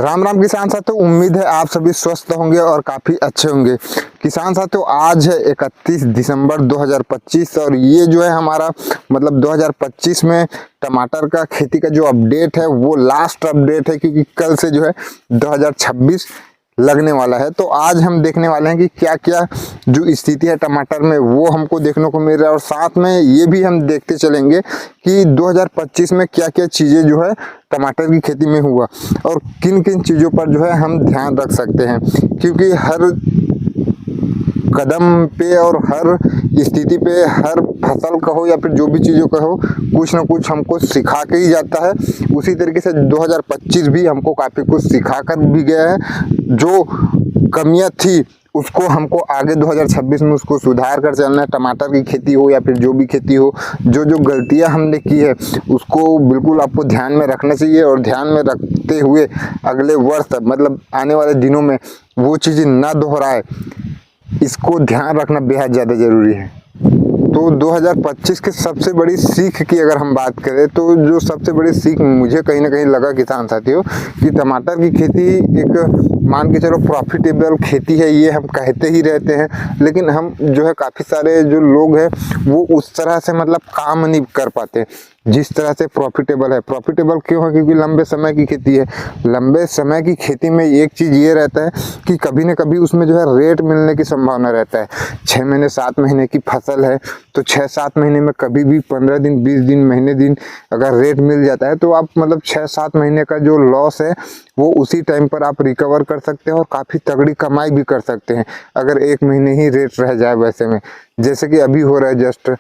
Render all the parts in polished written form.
राम राम किसान साथियों, उम्मीद है आप सभी स्वस्थ होंगे और काफ़ी अच्छे होंगे। किसान साथियों, आज है 31 दिसंबर 2025 और ये जो है हमारा मतलब 2025 में टमाटर का खेती का जो अपडेट है वो लास्ट अपडेट है, क्योंकि कल से जो है 2026 लगने वाला है। तो आज हम देखने वाले हैं कि क्या क्या जो स्थिति है टमाटर में वो हमको देखने को मिल रहा है, और साथ में ये भी हम देखते चलेंगे कि 2025 में क्या क्या चीज़ें जो है टमाटर की खेती में हुआ और किन किन चीज़ों पर जो है हम ध्यान रख सकते हैं, क्योंकि हर कदम पे और हर स्थिति पे हर फसल का हो या फिर जो भी चीज़ों का हो, कुछ ना कुछ हमको सिखा के ही जाता है। उसी तरीके से 2025 भी हमको काफ़ी कुछ सिखा कर भी गया है। जो कमियां थी उसको हमको आगे 2026 में उसको सुधार कर चलना है। टमाटर की खेती हो या फिर जो भी खेती हो, जो जो गलतियां हमने की है उसको बिल्कुल आपको ध्यान में रखना चाहिए, और ध्यान में रखते हुए अगले वर्ष मतलब आने वाले दिनों में वो चीज़ें ना दोहराए, इसको ध्यान रखना बेहद ज़्यादा ज़रूरी है। तो 2025 की सबसे बड़ी सीख की अगर हम बात करें तो जो सबसे बड़ी सीख मुझे कहीं ना कहीं लगा किसान साथियों, कि टमाटर की खेती एक मान के चलो प्रॉफिटेबल खेती है, ये हम कहते ही रहते हैं, लेकिन हम जो है काफ़ी सारे जो लोग हैं वो उस तरह से मतलब काम नहीं कर पाते जिस तरह से प्रॉफिटेबल है। प्रॉफिटेबल क्यों है? क्योंकि लंबे समय की खेती है। लंबे समय की खेती में एक चीज़ ये रहता है कि कभी न कभी उसमें जो है रेट मिलने की संभावना रहता है। 6 महीने 7 महीने की फसल है तो 6-7 महीने में कभी भी 15 दिन 20 दिन महीने दिन अगर रेट मिल जाता है तो आप मतलब 6-7 महीने का जो लॉस है वो उसी टाइम पर आप रिकवर कर सकते हैं और काफ़ी तगड़ी कमाई भी कर सकते हैं, अगर 1 महीने ही रेट रह जाए वैसे में, जैसे कि अभी हो रहा है जस्ट।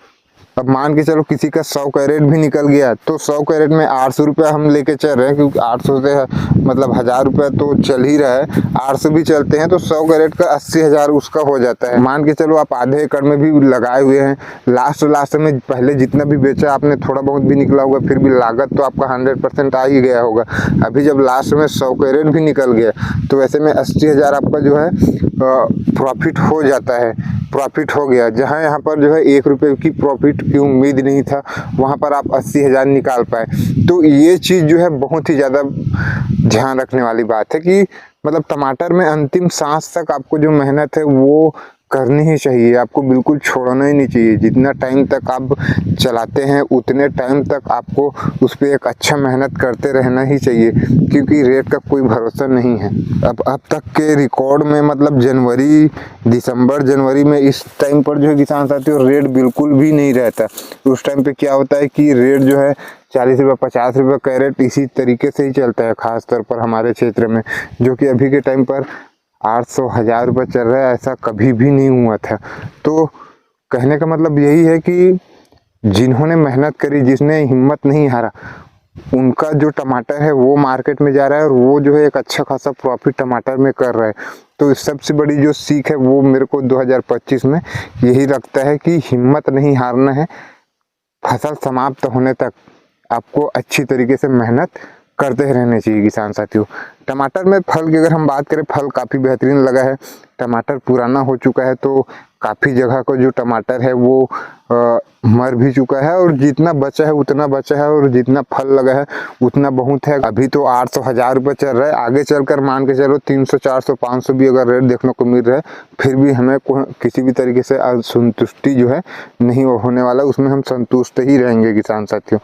अब मान के चलो किसी का 100 कैरेट भी निकल गया तो 100 कैरेट में 800 रुपया हम लेके चल रहे हैं, क्योंकि 800 से मतलब 1000 रुपया तो चल ही रहा है। 800 भी चलते हैं तो 100 कैरेट का 80,000 उसका हो जाता है। मान के चलो आप आधे एकड़ में भी लगाए हुए हैं, लास्ट में पहले जितना भी बेचा आपने थोड़ा बहुत भी निकला होगा, फिर भी लागत तो आपका 100% आ ही गया होगा। अभी जब लास्ट में 100 कैरेट भी निकल गया तो ऐसे में 80,000 आपका जो है प्रॉफिट हो जाता है, प्रॉफिट हो गया। जहाँ यहाँ पर जो है 1 रुपये की प्रॉफिट की उम्मीद नहीं था, वहाँ पर आप 80,000 निकाल पाए। तो ये चीज़ जो है बहुत ही ज़्यादा ध्यान रखने वाली बात है कि मतलब टमाटर में अंतिम सांस तक आपको जो मेहनत है वो करनी ही चाहिए, आपको बिल्कुल छोड़ना ही नहीं चाहिए। जितना टाइम तक आप चलाते हैं उतने टाइम तक आपको उस पर एक अच्छा मेहनत करते रहना ही चाहिए, क्योंकि रेट का कोई भरोसा नहीं है। अब तक के रिकॉर्ड में मतलब जनवरी में इस टाइम पर जो है किसान साथियों रेट बिल्कुल भी नहीं रहता। उस टाइम पे क्या होता है कि रेट जो है 40 रुपये 50 रुपये कैरेट इसी तरीके से ही चलता है, खासतौर पर हमारे क्षेत्र में, जो कि अभी के टाइम पर 800 1000 रुपये चल रहा है, ऐसा कभी भी नहीं हुआ था। तो कहने का मतलब यही है कि जिन्होंने मेहनत करी, जिसने हिम्मत नहीं हारा, उनका जो टमाटर है वो मार्केट में जा रहा है और वो जो है एक अच्छा खासा प्रॉफिट टमाटर में कर रहा है। तो सबसे बड़ी जो सीख है वो मेरे को 2025 में यही लगता है कि हिम्मत नहीं हारना है। फसल समाप्त होने तक आपको अच्छी तरीके से मेहनत करते रहने चाहिए किसान साथियों। टमाटर में फल की अगर हम बात करें, फल काफ़ी बेहतरीन लगा है। टमाटर पुराना हो चुका है तो काफ़ी जगह को जो टमाटर है वो मर भी चुका है, और जितना बचा है उतना बचा है, और जितना फल लगा है उतना बहुत है। अभी तो 800 1000 रुपये चल रहा है, आगे चलकर मान के चलो 300 400 500 भी अगर रेट देखने को मिल रहा है, फिर भी हमें किसी भी तरीके से असंतुष्टि जो है नहीं होने वाला, उसमें हम संतुष्ट ही रहेंगे किसान साथियों।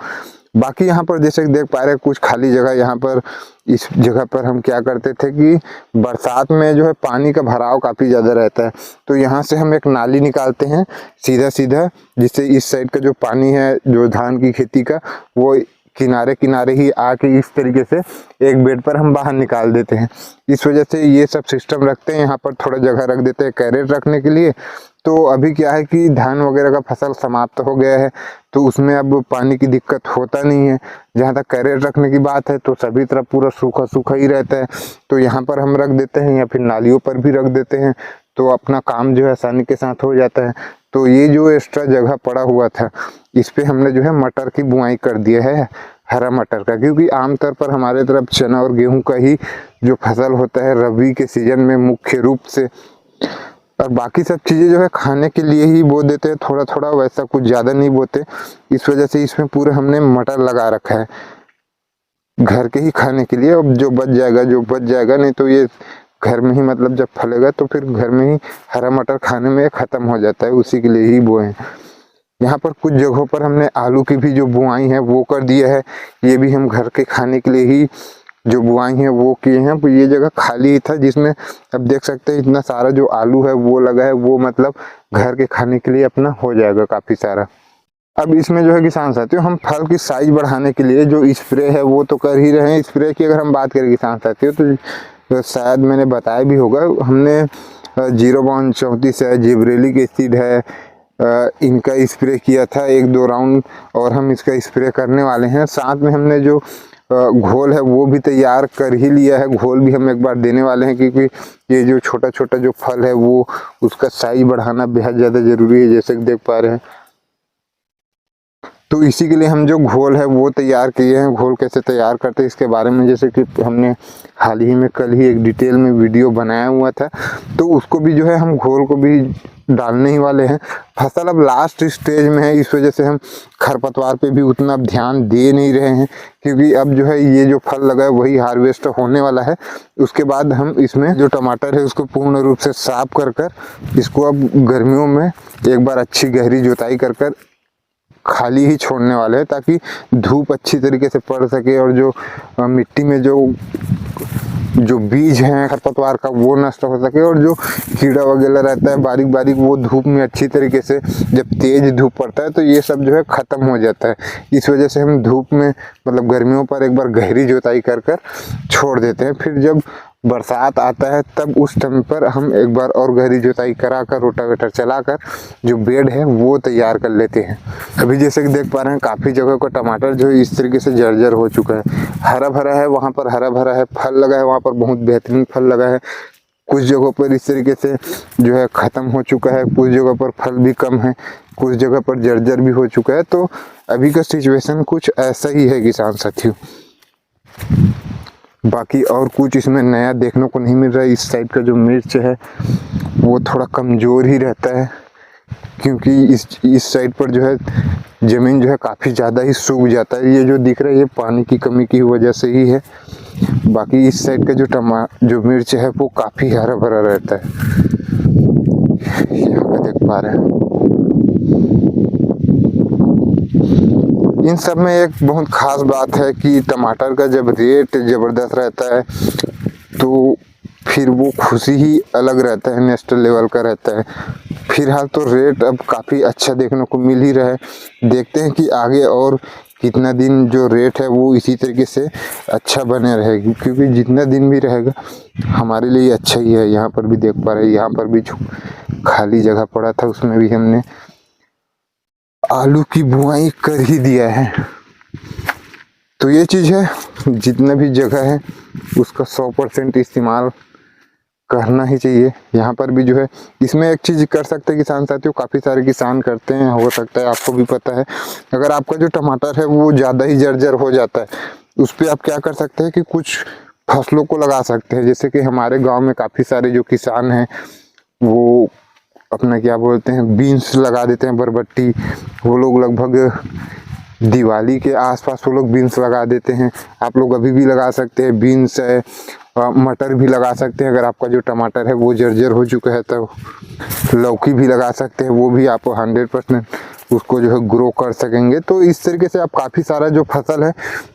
बाकी यहाँ पर जैसे देख पा रहे हैं कुछ खाली जगह, यहाँ पर इस जगह पर हम क्या करते थे कि बरसात में जो है पानी का भराव काफ़ी ज़्यादा रहता है, तो यहाँ से हम एक नाली निकालते हैं सीधा, जिससे इस साइड का जो पानी है जो धान की खेती का वो किनारे किनारे ही आके इस तरीके से एक बेड पर हम बाहर निकाल देते हैं। इस वजह से ये सब सिस्टम रखते हैं। यहाँ पर थोड़ा जगह रख देते हैं कैरेट रखने के लिए। तो अभी क्या है कि धान वगैरह का फसल समाप्त हो गया है तो उसमें अब पानी की दिक्कत होता नहीं है। जहाँ तक कैरेट रखने की बात है तो सभी तरफ पूरा सूखा सूखा ही रहता है, तो यहाँ पर हम रख देते हैं या फिर नालियों पर भी रख देते हैं, तो अपना काम जो है आसानी के साथ हो जाता है। तो ये जो एक्स्ट्रा जगह पड़ा हुआ था इस पे हमने जो है मटर की बुआई कर दिया है, हरा मटर का, क्योंकि आमतौर पर हमारे तरफ चना और गेहूं का ही जो फसल होता है रबी के सीजन में मुख्य रूप से, और बाकी सब चीज़ें जो है खाने के लिए ही बो देते हैं, थोड़ा थोड़ा, वैसा कुछ ज़्यादा नहीं बोते। इस वजह से इसमें पूरा हमने मटर लगा रखा है। घर के ही खाने के लिए, अब जो बच जाएगा नहीं तो ये घर में ही मतलब जब फलेगा तो फिर घर में ही हरा मटर खाने में ख़त्म हो जाता है, उसी के लिए ही बोए हैं। यहाँ पर कुछ जगहों पर हमने आलू की भी जो बुआई है वो कर दिया है, ये भी हम घर के खाने के लिए ही जो बुआई है वो किए हैं। ये जगह खाली ही था जिसमें अब देख सकते हैं इतना सारा जो आलू है वो लगा है, वो मतलब घर के खाने के लिए अपना हो जाएगा काफ़ी सारा। अब इसमें जो है किसान साथियों, हम फल की साइज बढ़ाने के लिए जो स्प्रे है वो तो कर ही रहे हैं। स्प्रे की अगर हम बात करें किसान साथियों तो शायद मैंने बताया भी होगा, हमने 0-34 है, जिब्रेलिक एसिड है, इनका स्प्रे किया था 1-2 राउंड, और हम इसका स्प्रे करने वाले हैं। साथ में हमने जो घोल है वो भी तैयार कर ही लिया है, घोल भी हम एक बार देने वाले हैं, क्योंकि ये जो छोटा छोटा जो फल है वो उसका साइज बढ़ाना बेहद ज़्यादा ज़रूरी है, जैसे कि देख पा रहे हैं। तो इसी के लिए हम जो घोल है वो तैयार किए हैं। घोल कैसे तैयार करते हैं इसके बारे में जैसे कि हमने हाल ही में कल ही एक डिटेल में वीडियो बनाया हुआ था, तो उसको भी जो है हम घोल को भी डालने ही वाले हैं। फसल अब लास्ट स्टेज में है, इस वजह से हम खरपतवार पे भी उतना ध्यान दे नहीं रहे हैं, क्योंकि अब जो है ये जो फल लगा है वही हार्वेस्ट होने वाला है। उसके बाद हम इसमें जो टमाटर है उसको पूर्ण रूप से साफ कर इसको अब गर्मियों में एक बार अच्छी गहरी जुताई कर खाली ही छोड़ने वाले हैं, ताकि धूप अच्छी तरीके से पड़ सके और जो मिट्टी में जो बीज हैं खरपतवार का वो नष्ट हो सके, और जो कीड़ा वगैरह रहता है बारीक बारीक वो धूप में अच्छी तरीके से, जब तेज धूप पड़ता है तो ये सब जो है ख़त्म हो जाता है। इस वजह से हम धूप में मतलब गर्मियों पर एक बार गहरी जुताई कर छोड़ देते हैं। फिर जब बरसात आता है तब उस टाइम पर हम एक बार और गहरी जुताई कराकर रोटावेटर चलाकर जो बेड है वो तैयार कर लेते हैं। अभी जैसे कि देख पा रहे हैं काफ़ी जगह का टमाटर जो इस तरीके से जर्जर हो चुका है, हरा भरा है, वहाँ पर हरा भरा है, फल लगा है वहाँ पर बहुत बेहतरीन फल लगा है। कुछ जगहों पर इस तरीके से जो है ख़त्म हो चुका है, कुछ जगह पर फल भी कम है, कुछ जगह पर जर्जर भी हो चुका है। तो अभी का सिचुएशन कुछ ऐसा ही है किसान साथियों। बाकी और कुछ इसमें नया देखने को नहीं मिल रहा है। इस साइड का जो मिर्च है वो थोड़ा कमज़ोर ही रहता है, क्योंकि इस साइड पर जो है ज़मीन जो है काफ़ी ज़्यादा ही सूख जाता है। ये जो दिख रहा है ये पानी की कमी की वजह से ही है। बाकी इस साइड का जो मिर्च है वो काफ़ी हरा भरा रहता है, यहाँ पे देख पा रहे हैं। इन सब में एक बहुत ख़ास बात है कि टमाटर का जब रेट ज़बरदस्त रहता है तो फिर वो खुशी ही अलग रहता है, नेशनल लेवल का रहता है। फिलहाल तो रेट अब काफ़ी अच्छा देखने को मिल ही रहा है, देखते हैं कि आगे और कितना दिन जो रेट है वो इसी तरीके से अच्छा बने रहेगी, क्योंकि जितना दिन भी रहेगा हमारे लिए अच्छा ही है। यहाँ पर भी देख पा रहे हैं, यहाँ पर भी खाली जगह पड़ा था उसमें भी हमने आलू की बुआई कर ही दिया है। तो ये चीज़ है, जितना भी जगह है उसका 100% इस्तेमाल करना ही चाहिए। यहाँ पर भी जो है इसमें एक चीज़ कर सकते हैं किसान साथियों, काफ़ी सारे किसान करते हैं, हो सकता है आपको भी पता है। अगर आपका जो टमाटर है वो ज़्यादा ही जर्जर हो जाता है, उस पर आप क्या कर सकते हैं कि कुछ फसलों को लगा सकते हैं। जैसे कि हमारे गांव में काफ़ी सारे जो किसान हैं वो अपना क्या बोलते हैं बीन्स लगा देते हैं, बरबट्टी। वो लोग लगभग दिवाली के आसपास वो लोग बीन्स लगा देते हैं। आप लोग अभी भी लगा सकते हैं, बीन्स है, मटर भी लगा सकते हैं। अगर आपका जो टमाटर है वो जर्जर हो चुका है तो लौकी भी लगा सकते हैं, वो भी आप 100% उसको जो है ग्रो कर सकेंगे। तो इस तरीके से आप काफ़ी सारा जो फसल है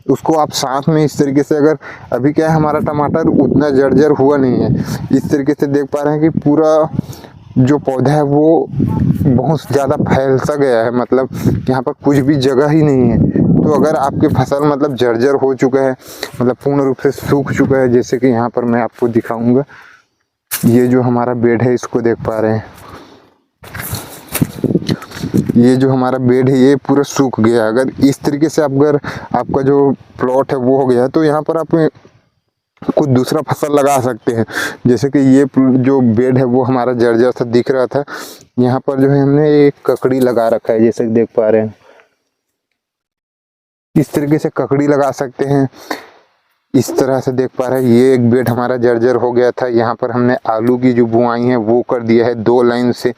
उसको आप साथ में इस तरीके से, अगर अभी क्या है हमारा टमाटर उतना जर्जर हुआ नहीं है, इस तरीके से देख पा रहे हैं कि पूरा जो पौधा है वो बहुत ज़्यादा फैल सा गया है, मतलब यहाँ पर कुछ भी जगह ही नहीं है। तो अगर आपकी फसल मतलब जर्जर हो चुका है, मतलब पूर्ण रूप से सूख चुका है, जैसे कि यहाँ पर मैं आपको दिखाऊंगा, ये जो हमारा बेड है इसको देख पा रहे हैं, ये जो हमारा बेड है ये पूरा सूख गया। अगर इस तरीके से अगर आपका जो प्लॉट है वो हो गया तो यहाँ पर आप कुछ दूसरा फसल लगा सकते हैं। जैसे कि ये जो बेड है वो हमारा जर्जर सा दिख रहा था, यहाँ पर जो है हमने एक ककड़ी लगा रखा है, जैसे कि देख पा रहे हैं। इस तरीके से ककड़ी लगा सकते हैं, इस तरह से देख पा रहे हैं। ये एक बेड हमारा जर्जर हो गया था, यहाँ पर हमने आलू की जो बुआई है वो कर दिया है 2 लाइन से।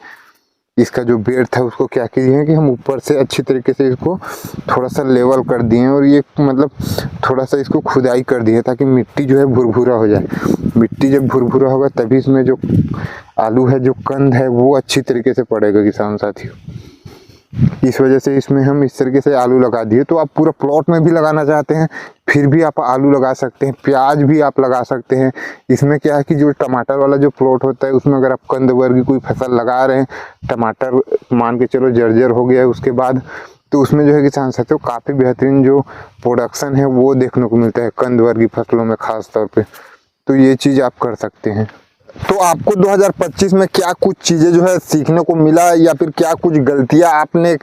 इसका जो बेड था उसको क्या किए कि हम ऊपर से अच्छी तरीके से इसको थोड़ा सा लेवल कर दिए और ये मतलब थोड़ा सा इसको खुदाई कर दिए ताकि मिट्टी जो है भुरभुरा हो जाए। मिट्टी जब भुरभुरा होगा तभी इसमें जो आलू है, जो कंद है, वो अच्छी तरीके से पड़ेगा किसान साथियों। इस वजह से इसमें हम इस तरीके से आलू लगा दिए। तो आप पूरा प्लॉट में भी लगाना चाहते हैं फिर भी आप आलू लगा सकते हैं, प्याज भी आप लगा सकते हैं। इसमें क्या है कि जो टमाटर वाला जो प्लॉट होता है उसमें अगर आप कंद वर्ग की कोई फसल लगा रहे हैं, टमाटर मान के चलो जर्जर हो गया है उसके बाद, तो उसमें जो है किसान साथियों काफ़ी बेहतरीन जो प्रोडक्शन है वो देखने को मिलता है कंद वर्ग की फसलों में खास तौर पे। तो ये चीज़ आप कर सकते हैं। तो आपको 2025 में क्या कुछ चीज़ें जो है सीखने को मिला या फिर क्या कुछ गलतियां आपने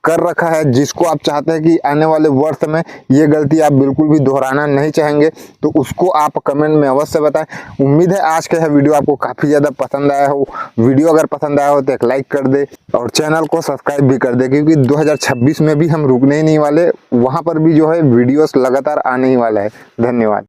कर रखा है जिसको आप चाहते हैं कि आने वाले वर्ष में ये गलती आप बिल्कुल भी दोहराना नहीं चाहेंगे, तो उसको आप कमेंट में अवश्य बताएं। उम्मीद है आज का यह वीडियो आपको काफ़ी ज़्यादा पसंद आया हो। वीडियो अगर पसंद आया हो तो एक लाइक कर दे और चैनल को सब्सक्राइब भी कर दे, क्योंकि 2026 में भी हम रुकने ही नहीं वाले, वहाँ पर भी जो है वीडियोस लगातार आने ही वाला है। धन्यवाद।